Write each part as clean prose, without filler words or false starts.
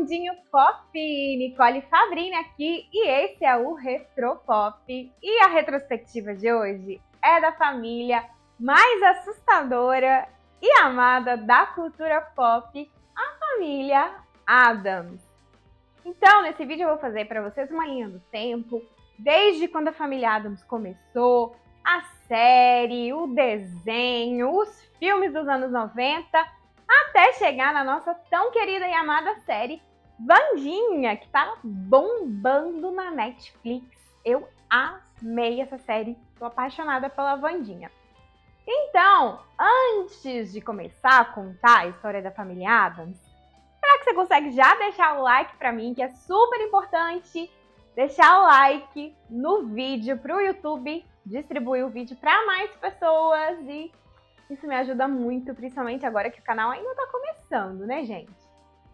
mundinho pop, Nicole Fabrini aqui e esse é o Retropop. E a retrospectiva de hoje é da família mais assustadora e amada da cultura pop, a família Addams. Então, nesse vídeo eu vou fazer para vocês uma linha do tempo, desde quando a família Addams começou, a série, o desenho, os filmes dos anos 90, até chegar na nossa tão querida e amada série Wandinha, que tá bombando na Netflix. Eu amei essa série, tô apaixonada pela Wandinha. Então, antes de começar a contar a história da família Addams, será que você consegue já deixar o like pra mim, que é super importante deixar o like no vídeo pro YouTube distribuir o vídeo para mais pessoas e isso me ajuda muito, principalmente agora que o canal ainda tá começando, né, gente?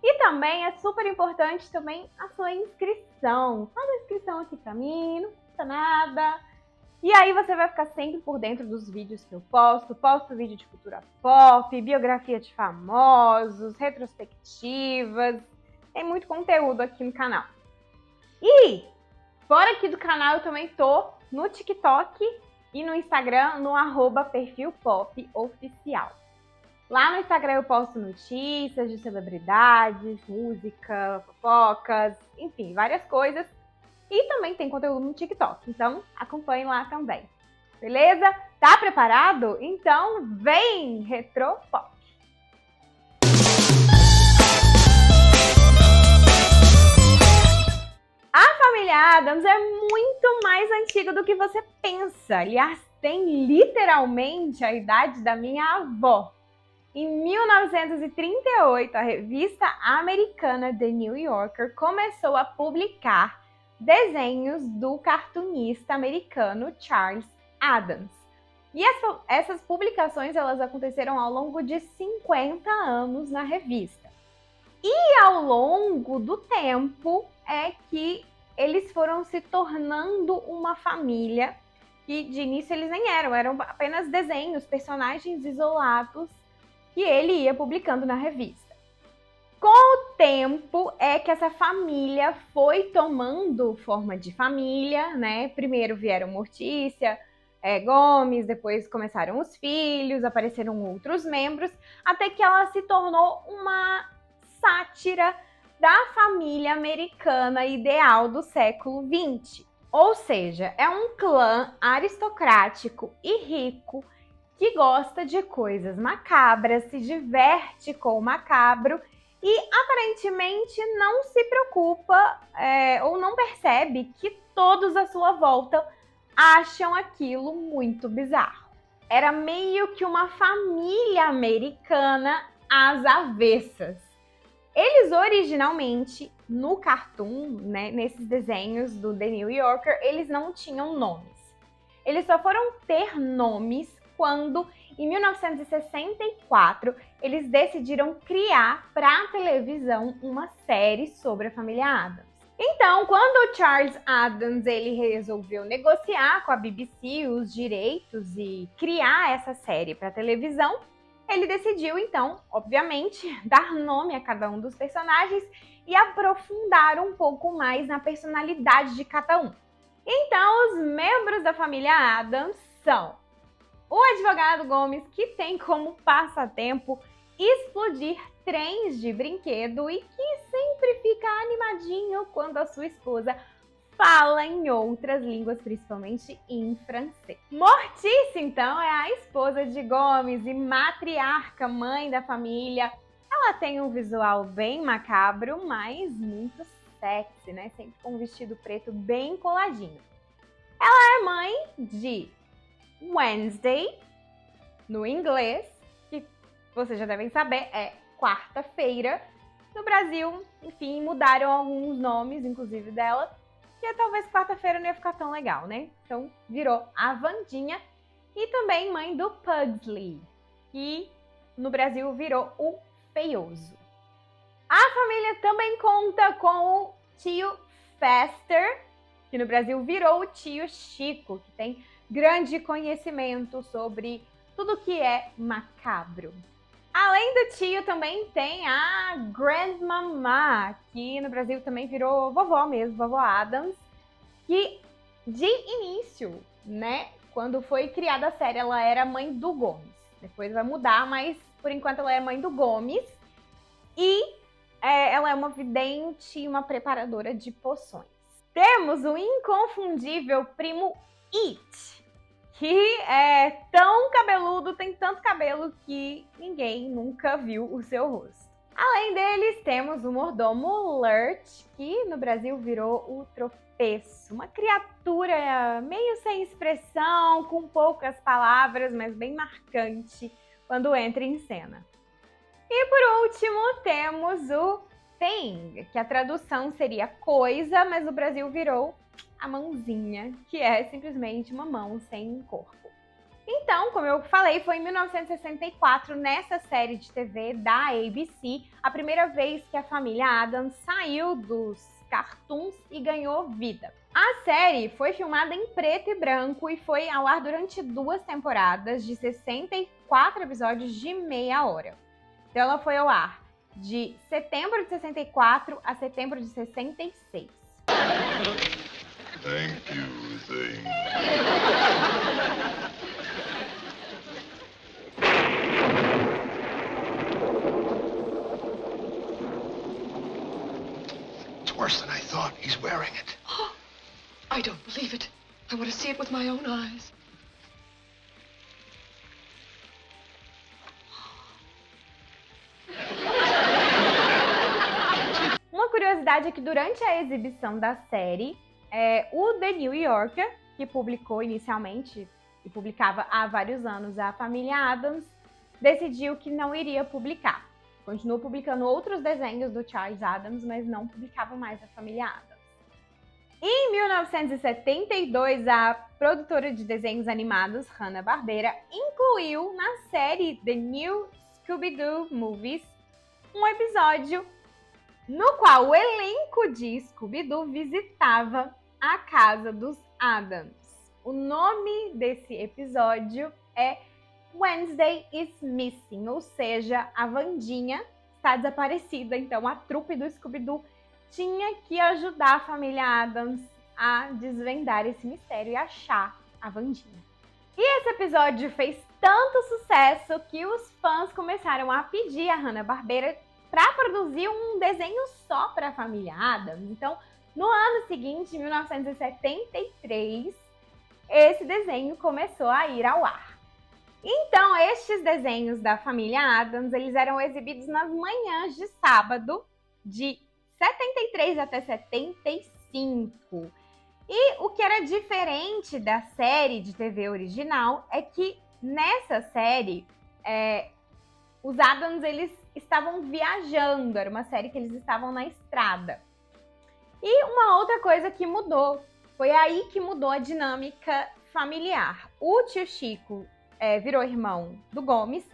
E também é super importante também a sua inscrição. Faz a inscrição aqui pra mim, não custa nada. E aí você vai ficar sempre por dentro dos vídeos que eu posto. Posto vídeo de cultura pop, biografia de famosos, retrospectivas. Tem muito conteúdo aqui no canal. E fora aqui do canal eu também tô no TikTok e no Instagram, no @perfilpopoficial. Lá no Instagram eu posto notícias de celebridades, música, fofocas, enfim, várias coisas. E também tem conteúdo no TikTok, então acompanhe lá também. Beleza? Tá preparado? Então vem, Retropop! A família Addams é muito mais antiga do que você pensa. Aliás, tem literalmente a idade da minha avó. Em 1938, a revista americana The New Yorker começou a publicar desenhos do cartunista americano Charles Addams. E essas publicações elas aconteceram ao longo de 50 anos na revista. E ao longo do tempo é que eles foram se tornando uma família que de início eles nem eram apenas desenhos, personagens isolados que ele ia publicando na revista. Com o tempo é que essa família foi tomando forma de família, né? Primeiro vieram Mortícia, Gomes, depois começaram os filhos, apareceram outros membros, até que ela se tornou uma sátira da família americana ideal do século XX. Ou seja, é um clã aristocrático e rico que gosta de coisas macabras, se diverte com o macabro e aparentemente não se preocupa ou não percebe que todos à sua volta acham aquilo muito bizarro. Era meio que uma família americana às avessas. Eles originalmente, no cartoon, né, nesses desenhos do The New Yorker, eles não tinham nomes. Eles só foram ter nomes quando, em 1964, eles decidiram criar para a televisão uma série sobre a família Addams. Então, quando o Charles Addams ele resolveu negociar com a BBC os direitos e criar essa série para a televisão, ele decidiu, então, obviamente, dar nome a cada um dos personagens e aprofundar um pouco mais na personalidade de cada um. Então, os membros da família Addams são o advogado Gomes, que tem como passatempo explodir trens de brinquedo e que sempre fica animadinho quando a sua esposa fala em outras línguas, principalmente em francês. Mortícia, então, é a esposa de Gomes e matriarca, mãe da família. Ela tem um visual bem macabro, mas muito sexy, né? Sempre com um vestido preto bem coladinho. Ela é mãe de Wednesday, no inglês, que vocês já devem saber, é quarta-feira. No Brasil, enfim, mudaram alguns nomes, inclusive dela, que talvez quarta-feira não ia ficar tão legal, né? Então, virou a Wandinha. E também mãe do Pugsley, que no Brasil virou o Feioso. A família também conta com o tio Fester, que no Brasil virou o tio Chico, que tem grande conhecimento sobre tudo que é macabro. Além do tio, também tem a Grandmama, que no Brasil também virou vovó mesmo, vovó Addams, que de início, né, quando foi criada a série, ela era mãe do Gomes. Depois vai mudar, mas por enquanto ela é mãe do Gomes. E ela é uma vidente e uma preparadora de poções. Temos o inconfundível primo It, que é tão cabeludo, tem tanto cabelo que ninguém nunca viu o seu rosto. Além deles, temos o mordomo Lurch, que no Brasil virou o Tropeço. Uma criatura meio sem expressão, com poucas palavras, mas bem marcante quando entra em cena. E por último, temos o Thing, que a tradução seria coisa, mas no Brasil virou a mãozinha, que é simplesmente uma mão sem corpo. Então, como eu falei, foi em 1964, nessa série de TV da ABC, a primeira vez que a família Addams saiu dos cartoons e ganhou vida. A série foi filmada em preto e branco e foi ao ar durante 2 temporadas de 64 episódios de meia hora. Então ela foi ao ar de setembro de 64 a setembro de 66. Thank you, Thing. It's worse than I thought. He's wearing it. I don't believe it. I want to see it with my own eyes. Uma curiosidade é que durante a exibição da série, o The New Yorker, que publicou inicialmente e publicava há vários anos a família Addams, decidiu que não iria publicar. Continuou publicando outros desenhos do Charles Addams, mas não publicava mais a família Addams. Em 1972, a produtora de desenhos animados Hanna-Barbera incluiu na série The New Scooby-Doo Movies um episódio no qual o elenco de Scooby-Doo visitava a casa dos Addams. O nome desse episódio é Wednesday is Missing, ou seja, a Wandinha está desaparecida. Então a trupe do Scooby-Doo tinha que ajudar a família Addams a desvendar esse mistério e achar a Wandinha. E esse episódio fez tanto sucesso que os fãs começaram a pedir a Hanna-Barbera para produzir um desenho só para a família Addams. Então, no ano seguinte, 1973, esse desenho começou a ir ao ar. Então, estes desenhos da família Addams, eles eram exibidos nas manhãs de sábado, de 73 até 75. E o que era diferente da série de TV original é que nessa série, os Addams, eles estavam viajando, era uma série que eles estavam na estrada. E uma outra coisa que mudou, foi aí que mudou a dinâmica familiar. O tio Chico virou irmão do Gomes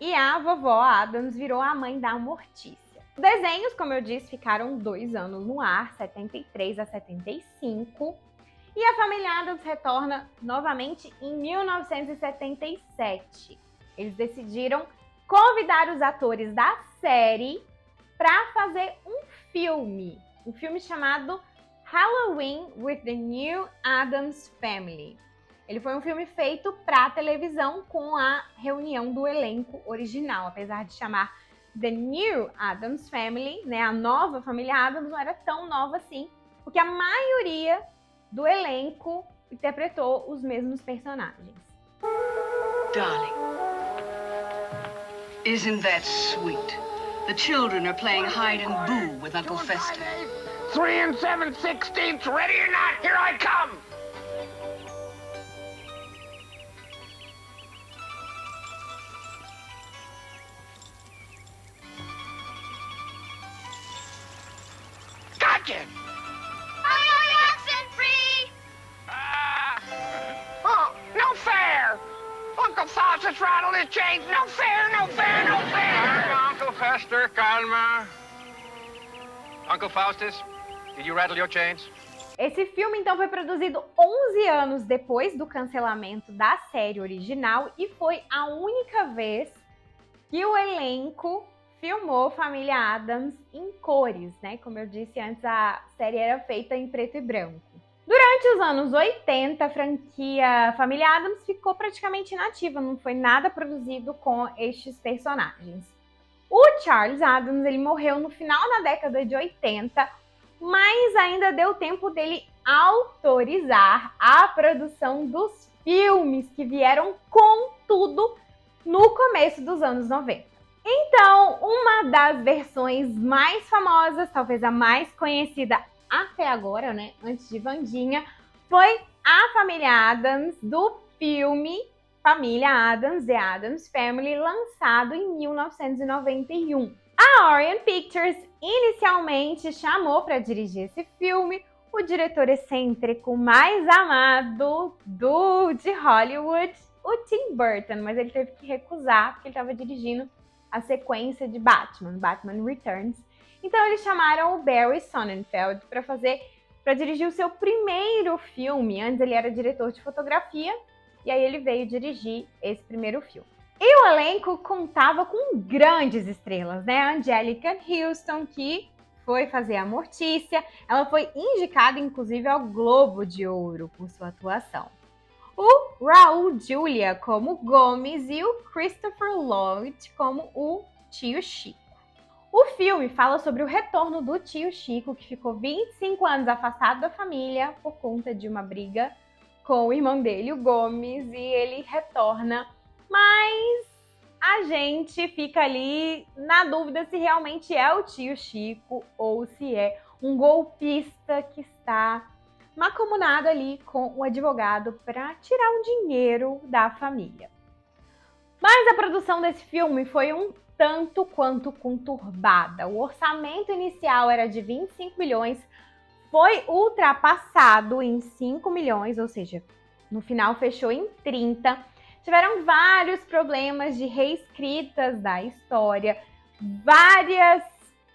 e a vovó Addams virou a mãe da Mortícia. Os desenhos, como eu disse, ficaram 2 anos no ar, 73 a 75, e a família Addams retorna novamente em 1977. Eles decidiram convidar os atores da série para fazer um filme chamado Halloween with the New Addams Family. Ele foi um filme feito para televisão com a reunião do elenco original, apesar de chamar The New Addams Family, né, a nova família Addams, não era tão nova assim, porque a maioria do elenco interpretou os mesmos personagens. Darling, isn't that sweet? The children are playing hide and boo with Uncle Fester. 3 7/16, ready or not, here I come! Gotcha! Oh, no fair! Uncle Faustus rattled his chains. No fair, no fair, no fair! Calma, Uncle Fester, calma. Uncle Faustus, did you rattle your chains? Esse filme, então, foi produzido 11 anos depois do cancelamento da série original e foi a única vez que o elenco filmou Família Addams em cores, né? Como eu disse antes, a série era feita em preto e branco. Durante os anos 80, a franquia Família Addams ficou praticamente inativa, não foi nada produzido com estes personagens. O Charles Addams, ele morreu no final da década de 80, mas ainda deu tempo dele autorizar a produção dos filmes que vieram com tudo no começo dos anos 90. Então, uma das versões mais famosas, talvez a mais conhecida até agora, né, antes de Wandinha, foi a Família Addams do filme Família Addams, The Addams Family, lançado em 1991. A Orion Pictures inicialmente chamou para dirigir esse filme o diretor excêntrico mais amado de Hollywood, o Tim Burton, mas ele teve que recusar porque ele estava dirigindo a sequência de Batman Returns. Então eles chamaram o Barry Sonnenfeld para dirigir o seu primeiro filme. Antes ele era diretor de fotografia e aí ele veio dirigir esse primeiro filme. E o elenco contava com grandes estrelas, né? A Anjelica Huston, que foi fazer a Mortícia, ela foi indicada inclusive ao Globo de Ouro por sua atuação. O Raul Julia como Gomes e o Christopher Lloyd como o Tio Chico. O filme fala sobre o retorno do Tio Chico, que ficou 25 anos afastado da família por conta de uma briga com o irmão dele, o Gomes, e ele retorna, mas a gente fica ali na dúvida se realmente é o Tio Chico ou se é um golpista que está mancomunado ali com o advogado para tirar o dinheiro da família. Mas a produção desse filme foi um tanto quanto conturbada. O orçamento inicial era de 25 milhões, foi ultrapassado em 5 milhões, ou seja, no final fechou em 30. Tiveram vários problemas de reescritas da história, várias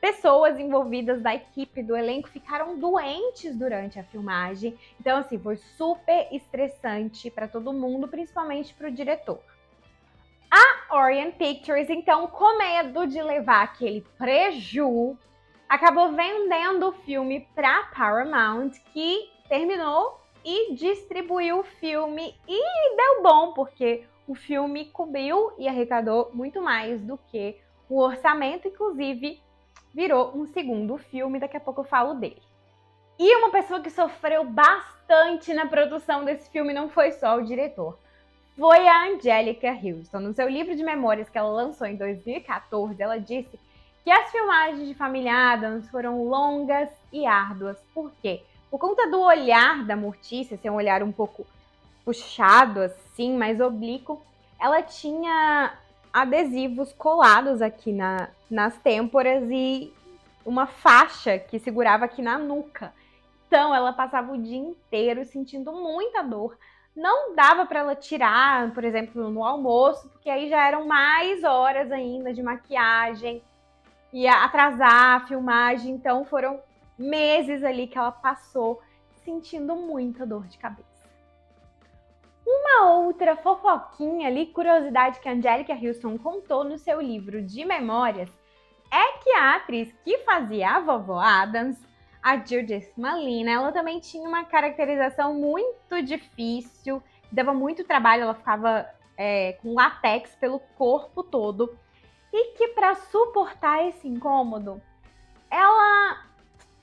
pessoas envolvidas da equipe do elenco ficaram doentes durante a filmagem. Então, assim, foi super estressante para todo mundo, principalmente para o diretor. A Orion Pictures, então, com medo de levar aquele preju, acabou vendendo o filme para Paramount, que terminou e distribuiu o filme. E deu bom, porque o filme cobriu e arrecadou muito mais do que o orçamento, inclusive virou um segundo filme, daqui a pouco eu falo dele. E uma pessoa que sofreu bastante na produção desse filme não foi só o diretor, foi a Anjelica Huston. No seu livro de memórias que ela lançou em 2014, ela disse que as filmagens de Família Addams foram longas e árduas. Por quê? Por conta do olhar da Mortícia, ser um olhar um pouco puxado assim, mais oblíquo, ela tinha adesivos colados aqui nas têmporas e uma faixa que segurava aqui na nuca. Então ela passava o dia inteiro sentindo muita dor. Não dava para ela tirar, por exemplo, no almoço, porque aí já eram mais horas ainda de maquiagem, ia atrasar a filmagem. Então foram meses ali que ela passou sentindo muita dor de cabeça. Uma outra fofoquinha ali, curiosidade que a Anjelica Huston contou no seu livro de memórias, é que a atriz que fazia a vovó Addams, a Judith Malina, ela também tinha uma caracterização muito difícil, dava muito trabalho, ela ficava com látex pelo corpo todo, e que para suportar esse incômodo, ela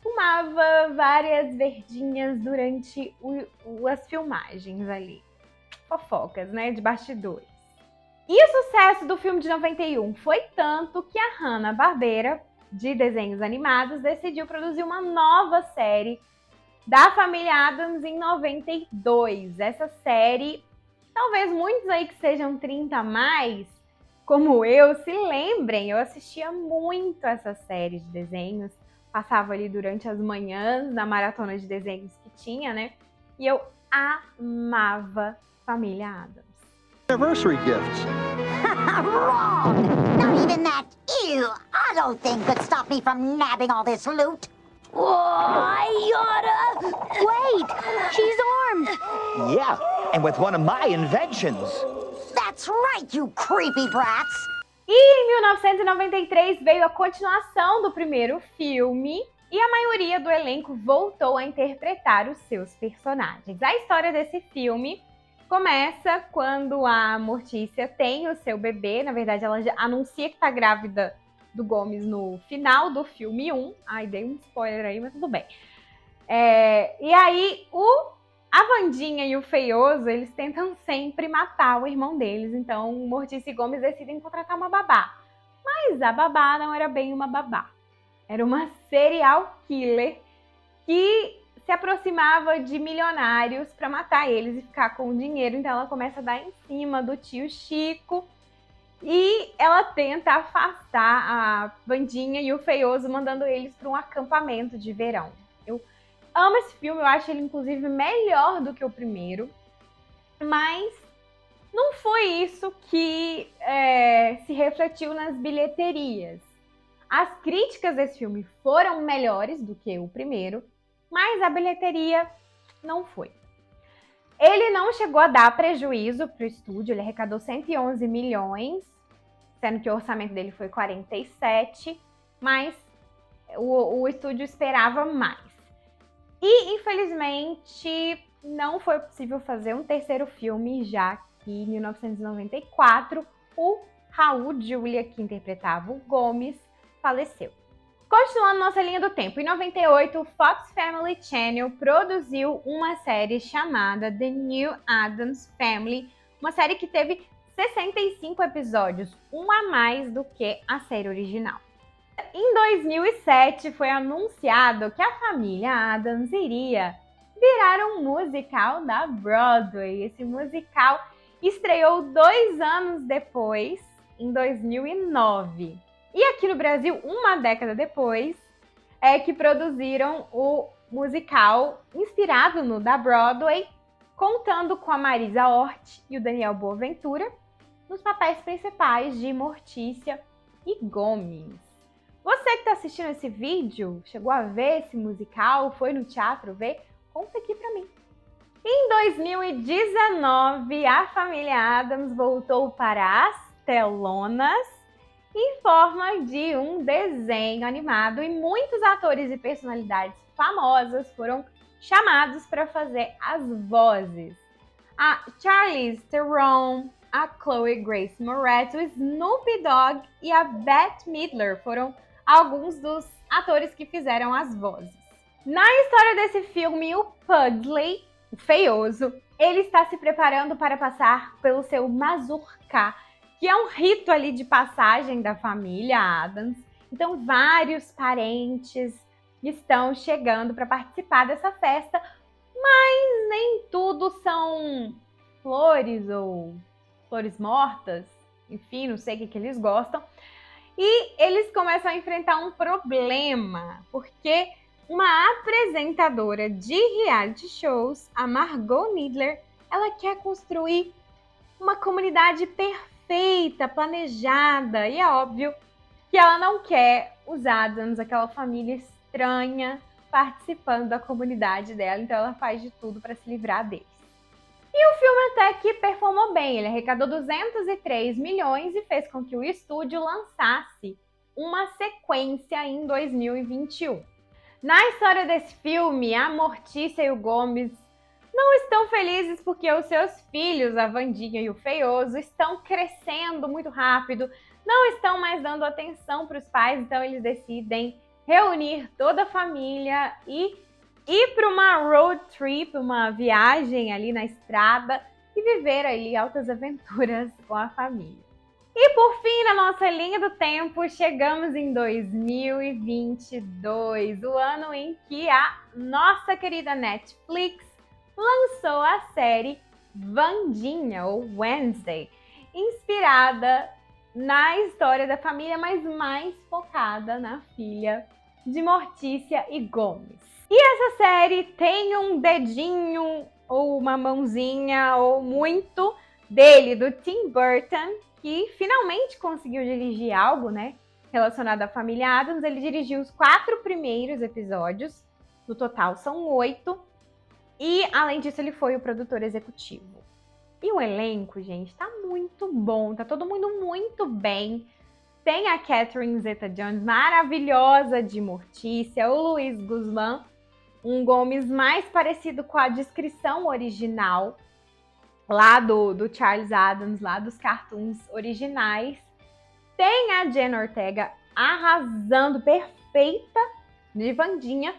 fumava várias verdinhas durante as filmagens ali. Fofocas, né, de bastidores. E o sucesso do filme de 91 foi tanto que a Hanna-Barbera, de desenhos animados, decidiu produzir uma nova série da Família Addams em 92. Essa série, talvez muitos aí que sejam 30 a mais, como eu, se lembrem, eu assistia muito essa série de desenhos, passava ali durante as manhãs, na maratona de desenhos que tinha, né, e eu amava Família Addams. Anniversary gifts. Wrong! Not even that idle thing could stop me from nabbing all this loot. Why, Yoda! Wait! She's armed! Yeah, and with one of my inventions. That's right, you creepy brats! E em 1993 veio a continuação do primeiro filme e a maioria do elenco voltou a interpretar os seus personagens. A história desse filme começa quando a Mortícia tem o seu bebê. Na verdade, ela já anuncia que tá grávida do Gomes no final do filme 1. Ai, dei um spoiler aí, mas tudo bem. E aí, a Wandinha e o Feioso, eles tentam sempre matar o irmão deles. Então, Mortícia e Gomes decidem contratar uma babá. Mas a babá não era bem uma babá. Era uma serial killer que se aproximava de milionários para matar eles e ficar com o dinheiro. Então ela começa a dar em cima do tio Chico e ela tenta afastar a Wandinha e o Feioso, mandando eles para um acampamento de verão. Eu amo esse filme, eu acho ele inclusive melhor do que o primeiro, mas não foi isso que se refletiu nas bilheterias. As críticas desse filme foram melhores do que o primeiro, mas a bilheteria não foi. Ele não chegou a dar prejuízo para o estúdio, ele arrecadou 111 milhões, sendo que o orçamento dele foi 47, mas o estúdio esperava mais. E, infelizmente, não foi possível fazer um terceiro filme, já que em 1994, o Raul Julia, que interpretava o Gomes, faleceu. Continuando nossa linha do tempo, em 98, o Fox Family Channel produziu uma série chamada The New Addams Family, uma série que teve 65 episódios, um a mais do que a série original. Em 2007, foi anunciado que a família Addams iria virar um musical da Broadway. Esse musical estreou 2 anos depois, em 2009. E aqui no Brasil, uma década depois, é que produziram o musical inspirado no da Broadway, contando com a Marisa Hort e o Daniel Boaventura nos papéis principais de Mortícia e Gomes. Você que está assistindo esse vídeo, chegou a ver esse musical, foi no teatro ver? Conta aqui pra mim. Em 2019, a família Addams voltou para as telonas em forma de um desenho animado e muitos atores e personalidades famosas foram chamados para fazer as vozes. A Charlize Theron, a Chloe Grace Moretz, o Snoop Dogg e a Bette Midler foram alguns dos atores que fizeram as vozes. Na história desse filme, o Pugsley, o Feioso, ele está se preparando para passar pelo seu mazurka, que é um rito ali de passagem da família Addams. Então, vários parentes estão chegando para participar dessa festa, mas nem tudo são flores ou flores mortas, enfim, não sei o que eles gostam. E eles começam a enfrentar um problema, porque uma apresentadora de reality shows, a Margot Midler, ela quer construir uma comunidade perfeita, planejada, e é óbvio que ela não quer os Addams, aquela família estranha, participando da comunidade dela, então ela faz de tudo para se livrar deles. E o filme até que performou bem, ele arrecadou 203 milhões e fez com que o estúdio lançasse uma sequência em 2021. Na história desse filme, a Mortícia e o Gomes não estão felizes porque os seus filhos, a Wandinha e o Feioso, estão crescendo muito rápido, não estão mais dando atenção para os pais, então eles decidem reunir toda a família e ir para uma road trip, uma viagem ali na estrada e viver ali altas aventuras com a família. E por fim, na nossa linha do tempo, chegamos em 2022, o ano em que a nossa querida Netflix lançou a série Wandinha, ou Wednesday, inspirada na história da família, mas mais focada na filha de Mortícia e Gomes. E essa série tem um dedinho, ou uma mãozinha, ou muito dele, do Tim Burton, que finalmente conseguiu dirigir algo, né, relacionado à família Addams. Ele dirigiu os 4 primeiros episódios, no total são 8, e além disso ele foi o produtor executivo. E o elenco, gente, tá muito bom, tá todo mundo muito bem. Tem a Catherine Zeta-Jones, maravilhosa de Mortícia, o Luiz Guzmán, um Gomes mais parecido com a descrição original, lá do Charles Addams, lá dos cartoons originais. Tem a Jenna Ortega arrasando, perfeita, de Wandinha.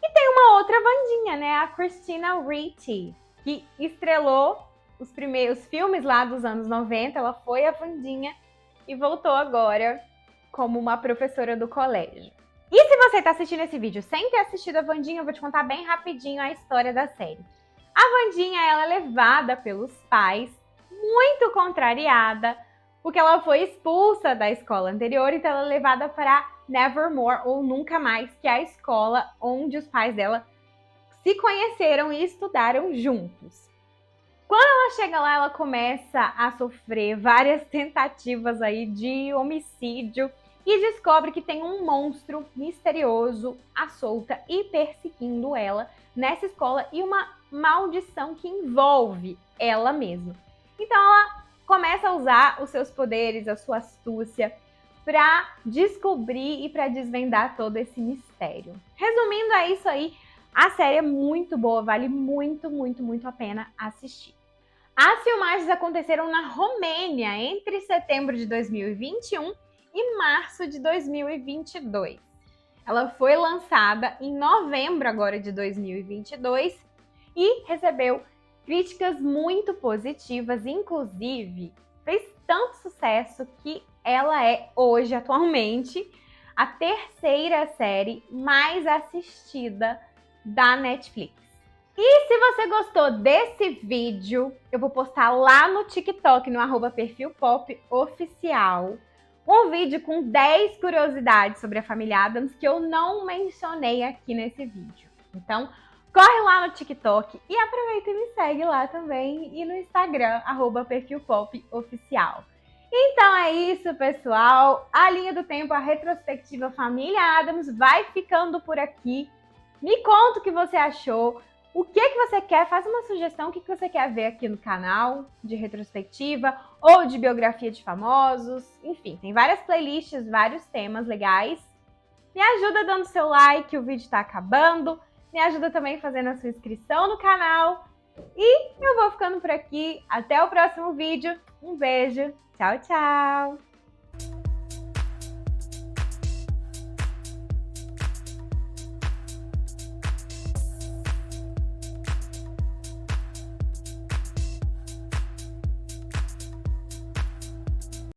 E tem uma outra Wandinha, né? A Christina Ricci, que estrelou os primeiros filmes lá dos anos 90. Ela foi a Wandinha e voltou agora como uma professora do colégio. E se você está assistindo esse vídeo sem ter assistido a Wandinha, eu vou te contar bem rapidinho a história da série. A Wandinha, ela é levada pelos pais, muito contrariada, porque ela foi expulsa da escola anterior, então ela é levada para Nevermore, ou Nunca Mais, que é a escola onde os pais dela se conheceram e estudaram juntos. Quando ela chega lá, ela começa a sofrer várias tentativas aí de homicídio e descobre que tem um monstro misterioso à solta e perseguindo ela nessa escola e uma maldição que envolve ela mesma. Então ela começa a usar os seus poderes, a sua astúcia, para descobrir e para desvendar todo esse mistério. Resumindo, é isso aí. A série é muito boa, vale muito, muito, muito a pena assistir. As filmagens aconteceram na Romênia entre setembro de 2021 e março de 2022. Ela foi lançada em novembro agora de 2022 e recebeu críticas muito positivas, inclusive fez tanto sucesso que ela é hoje, atualmente, a terceira série mais assistida da Netflix. E se você gostou desse vídeo, eu vou postar lá no TikTok, no @perfilpopoficial, um vídeo com 10 curiosidades sobre a família Addams que eu não mencionei aqui nesse vídeo. Então, corre lá no TikTok e aproveita e me segue lá também e no Instagram, @perfilpopoficial. Então é isso, pessoal. A linha do tempo, a retrospectiva Família Addams vai ficando por aqui. Me conta o que você achou. O que você quer? Faz uma sugestão, o que você quer ver aqui no canal de retrospectiva ou de biografia de famosos. Enfim, tem várias playlists, vários temas legais. Me ajuda dando seu like, o vídeo está acabando. Me ajuda também fazendo a sua inscrição no canal. E eu vou ficando por aqui. Até o próximo vídeo. Um beijo. Tchau, tchau.